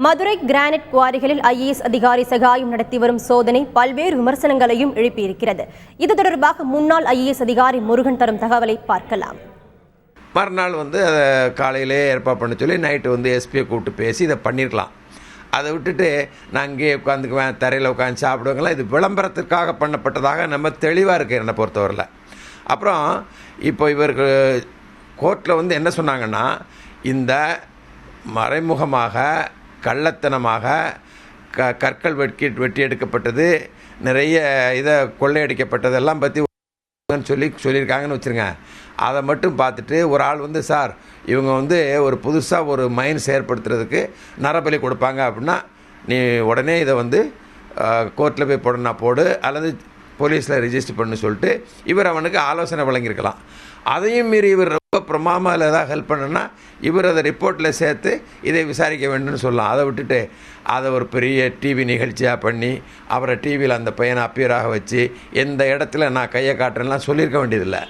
Madurai granite குவாரிகளில் IAS அதிகாரி சகாயம் நடத்தி வரும் சோதனை பல்வேறு விமர்சனங்களையும் எழுப்பியிருக்கிறது. இது தொடர்பாக முன்னாள் ஐஏஎஸ் அதிகாரி முருகன் தரும் தகவலை பார்க்கலாம். மறுநாள் அதை காலையிலே ஏற்பாடு பண்ண சொல்லி நைட்டு எஸ்பியை கூப்பிட்டு பேசி இதை பண்ணியிருக்கலாம். அதை விட்டுட்டு நான் இங்கேயே உட்காந்துக்குவேன், தரையில் உட்காந்து சாப்பிடுவாங்களாம். இது விளம்பரத்திற்காக பண்ணப்பட்டதாக நம்ம தெளிவாக இருக்குது என்னை பொறுத்தவரையில். அப்புறம் இப்போ இவருக்கு கோர்ட்டில் என்ன சொன்னாங்கன்னா, இந்த மறைமுகமாக கள்ளத்தனமாக கற்கள் வெட்டி எடுக்கப்பட்டது, நிறைய கொள்ளையடிக்கப்பட்டதெல்லாம் பற்றி சொல்லியிருக்காங்கன்னு வச்சுருங்க. அதை மட்டும் பார்த்துட்டு ஒரு ஆள் சார் இவங்க ஒரு புதுசாக ஒரு மைன்ஸ் ஏற்படுத்துறதுக்கு நரபலி கொடுப்பாங்க அப்படின்னா நீ உடனே இதை கோர்ட்டில் போய் போடனா போடு, அல்லது போலீஸில் ரிஜிஸ்டர் பண்ணு சொல்லிட்டு இவர் அவனுக்கு ஆலோசனை வழங்கியிருக்கலாம். அதையும் மீறி இவர் ரொம்ப பிரமாமல் ஏதாவது ஹெல்ப் பண்ணுன்னா இவர் அதை ரிப்போர்ட்டில் சேர்த்து இதை விசாரிக்க வேண்டும்னு சொல்லலாம். அதை விட்டுட்டு அதை ஒரு பெரிய டிவி நிகழ்ச்சியாக பண்ணி அவரை டிவியில் அந்த பையனை அப்பியராக வச்சு எந்த இடத்துல நான் கையை காட்டுறேன்லாம் சொல்லியிருக்க வேண்டியதில்லை.